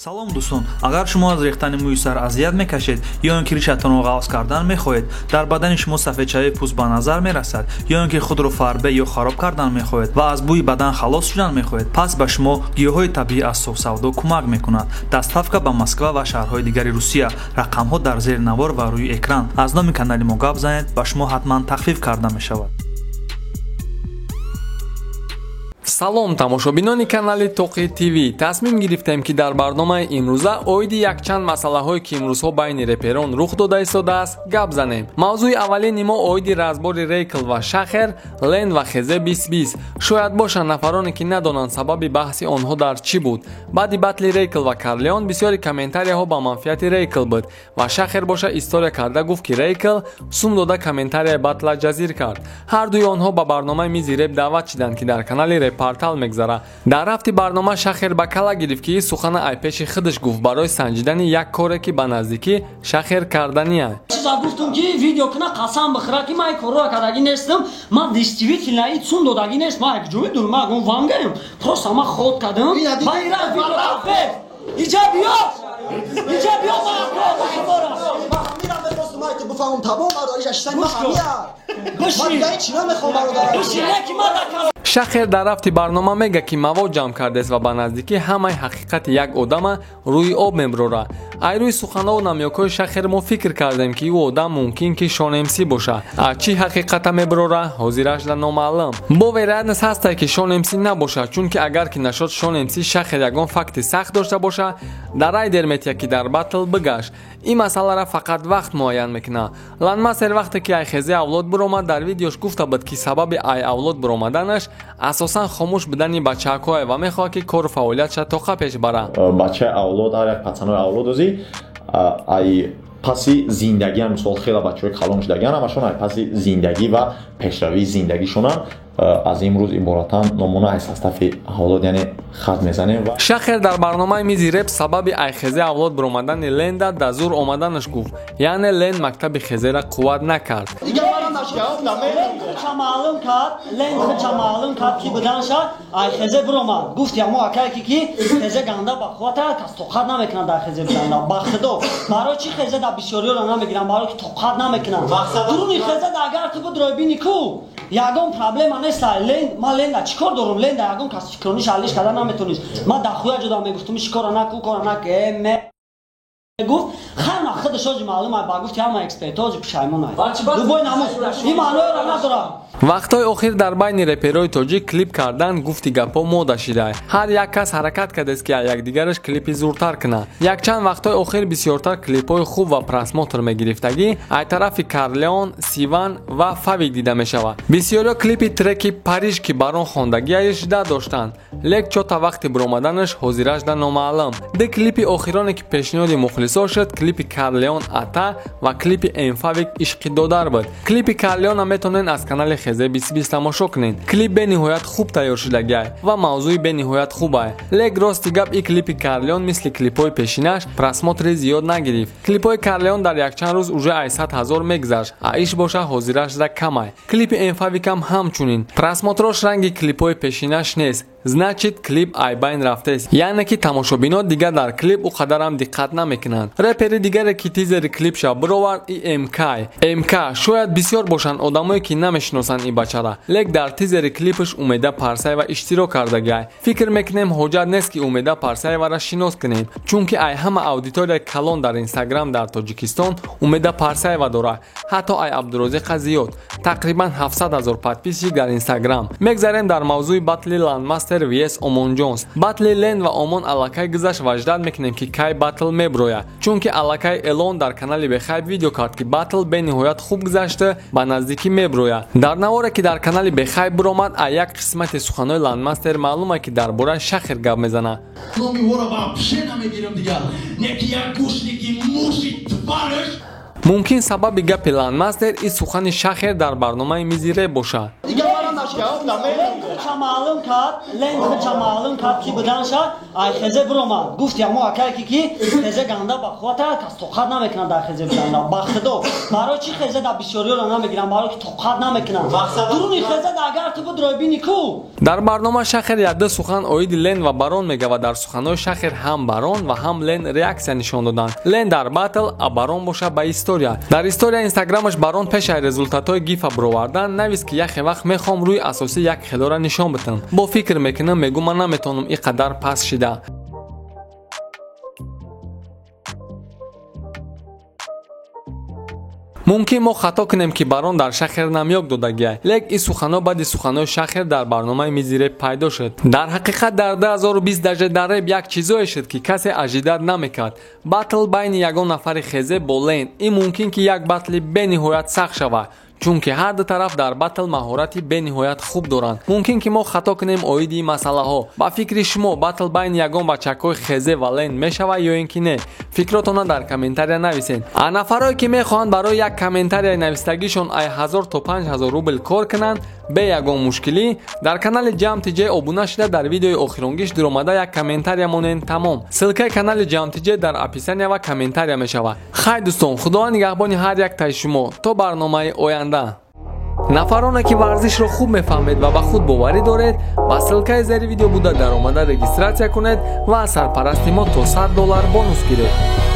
салом дӯстон, агар шумо аз рехтани мӯи сар азият мекашед ё ин ки ришатонро ғафз кардан мехоҳед, дар бадани шумо сафедшавии пӯст ба назар мерасад, ё ин ки худро фарбе ё хароб кардан мехоҳед ва аз бӯи бадан халос шудан мехоҳед, пас ба шумо гиёҳҳои табиӣ аз сувсавдо кӯмак мекунад. Дастафка ба Москва ва шаҳрҳои дигари Русия. Рақамҳо дар зери навор ва рӯи экран. Аз номи канали мо гап занед, ба шумо ҳатман тахфиф карда мешавад. салом тамошобинони канали Тоқи ТВ. Тасмим гирифтем ки дар барномаи имрӯза оиди якчанд масъалаҳое ки имрӯзҳо байни реперон рух дода истодааст гап занем. мавзӯи аввалини мо оиди разбори Рейкл ва Шахер, Лен ва Хезе 2020. шояд бошанд нафароне ки надонанд сабаби баҳси онҳо дар чӣ буд. баъди батли Рейкл ва Карлеон бисёри комментарияҳо ба манфиати Рейкл буд ва Шахер боша история карда гуфт ки Рейкл сум дода комментарияи батла ҷазир кард. ҳардуи онҳо ба барномаи мизи реп даъват шиданд ки дар канали реп партал мегзара. дар рафти барнома Шахер ба кала гирифт ки сухана ай пеши худаш гуфт барои санҷидани як коре ки ба наздикӣ Шахер карданияд. Чиза гуфтум ки видео кина қасам бихӯра ки ман корро кардаги нестам, ман действительно цун додаги нест, ман як ҷои дурма гум вангаем. Просто ман ход кардам. Ман ира видео кафе. Иҷа биё. Иҷа биё ман кора. Мира просто ман то бфаҳмам табом барои аштай ман ҳамия. Ман дай чина мехоҳам бародар. Чина ки ман Шахер дар рафти барнома мега ки мавод ҷамъ кардест ва ба наздикӣ ҳамаи ҳақиқати як одама рӯи об меброра. ай рӯи суханову намёкҳои Шахер мо фикр кардем ки ӯ одам мумкин ки шонемсӣ боша. аз чӣ ҳақиқата меброра ҳозираш ла номаълум. бо вероятност ҳастай ки шонемсӣ набоша, чунки агар ки нашод шонемсӣ Шахер ягон факти сахт дошта боша, дар айдер метия ки дар батл бигашт. ин масъаларо фақат вақт муайян мекунад. Ланмастер вақте ки ай Хезе авлод биромад дар видеош гуфта буд ки сабаби ай авлод биромаданаш асосан хомӯш будани бачаҳое ва мехоҳад ки кору фаъолиятша тоқа пеш барад. бачаи авлод ҳар як пацанои авлодози ай паси зиндагӣ ҳам мисол хела бачаҳои калон шудагиан ҳамашон ай паси зиндагӣ ва пешравии зиндагишонам аз имрӯз иборатан номуна ай састафи авлод яъне хат мезанем. Шахер дар барномаи мизи реп сабаби ай Хезе авлод биромадани Ленда да зур омаданаш гуфт, яъне Лен мактаби Хезера қувват накард. маълум кард, Лен хича маълум кард ки буданша ай Хезе биромад. Гуфт ямо акаки ки Хезе ганда ба хата кас тоқат намекунад дар Хезе биганда. Бахтидо барои чи Хезе да бисёриёра намегирам, барои ки тоқат намекунад. Дуруни Хезе да агар ту буд ройбини ку ягон проблема нест. Лен ма Ленда чикор дорум? Ленда ягон кас чикорни шалиш карда наметонис. ма да хуя ҷуда мегуфтум чикора наку кора нак гуфт ҳама худашоҷи маълумай ба гуфти ҳама экспертоҷи пушаймонай. Дубой намуз ин маънояро надорам. вақтҳои охир дар байни реперҳои тоҷик клип кардан гуфти гапҳо мода шида. ҳар як кас ҳаракат кардест ки якдигараш клипи зуртар кунад. якчанд вақтҳои охир бисёртар клипҳои хуб ва просмотр мегирифтагӣ ай тарафи Карлеон, Сиван ва Фавик дида мешавад. бисёриё клипи треки Париж ки барон хондагиаш дида доштанд, лек чота вақти биромаданаш ҳозираш да номаълум. ди клипи охироне ки пешниҳоди мухлисо шуд клипи Карлеон Ата ва клипи Фавик Ишқи додар буд. клипи Карлеона метонен аз канали Хезе 2020 тамошо кунед. клип бениҳоят хуб тайёр шудагиай ва мавзӯи бениҳоят хубай. лек рости гап и клипи Карлеон мисли клипҳои пешинаш просмотри зиёд нагирифт. клипҳои Карлеон дар якчанд рӯз уже ай 100 000 мегзашт, а иш боша ҳозираш да камай. клипи Фавикам ҳамчунин. просмотрош ранги клипҳои пешинаш нест, значит клип ай байн рафтест, яъне ки тамошобино дигар дар клип ӯ қадарам диққат намекунанд. репери дигаре ки тизери клипша бировард и МК шояд бисёр бошанд одамое ки намешиносанд ин бачара, лек дар тизери клипаш Умеда Парсаева иштирок кардагиай. фикр мекунем ҳоҷат нест ки Умеда Парсаевара шинос кунем, чунки ай ҳама аудиторияи калон дар Инстаграм дар Тоҷикистон Умеда Парсаева дорад, ҳатто ай Абдурозиқ Зиёд тақрибан 700 000 подписчик дар Инстаграм. мегзарем дар мавзӯи батли Ландмастер vs Омон Ҷонс. батли Лен ва Омон аллакай гузашт ва ҷдад мекунем ки кай батл меброяд, чунки аллакай эълон дар канали Бехайп видео кард ки батл бениҳоят хуб гузашта ба наздикӣ меброяд. дар наворе ки дар канали Бехайп биромад ай як қисмати суханои Ландмастер маълума ки дар бораи Шахер гап мезанад. мумкин сабаби гапи Ландмастер и сухани Шахер дар барномаи мизи реп бошад. خچ معلوم کرد لند خچ معلوم کرد کی بدن شد ای خزه برومد گفت یا ما اکر کی خزه گنده با خاطر کس توقت نمیکنن در خزه بدن با خدا برای چی خزه در بسیاری را نمیگیرن برای که توقت نمیکنن درونی خزه اگر تو بود روبینی کو. در برنامه شخر یاده سخن اوید لند و بارون میگه و در سخنهای شخر هم بارون و هم لند ریاکسیون نشون دادن. لند در باتل ا بارون باشه با استوریا. در استوریا اینستاگرامش بارون پیش از رزولتاتای گیف برووردن نویس که یک وقت میخوام روی اساسی یک خدا را نشون بدم. با فکر میکنم میگم من نمیتونم اینقدر پس شده. ممکن ما خطا کنیم که بارون در شخر نمیاک دادگیه لیک این سخنها بعد سخنهای شخر در برنامه میزیره پیدا شد. در حقیقت در 2020 در ریب یک چیزایی شد که کسی اجیدت نمیکرد. باتل بین یگان نفر خزه با لند. این ممکن که یک باتل به نهایت سخت شود چون که هر دو طرف در باتل مهارتی به نهایت خوب دارند. ممکن که ما خطا کنیم اویدی مسئله ها. با فکر شما باتل بین یگان بچکای خزه و لند میشود یا اینکه نه؟ فکراتون در کامنتاری نویسین. نفرایی که میخوان برای یک کامنتاری نوشتگیشون 1000 تا 5000 روبل کار کنند به یگان مشکلی در کانال جام تی جی ابونه شده در ویدیو اخیرونگیش در اومده یک کامنتاری مونن تمام. سلکه کانال جام تی جی در اپیسانیا و کامنتاری میشود. خیر دوستان خدا نگهبان هر یک تای شما تا برنامه آینده. نفرانی که ورزش رو خوب میفهمید و به خود باوری دارید با سلکه زیر ویدیو بوده در اومده رجیستراسیون کنید و از سرپرستی ما تا $100 بونوس گیرید.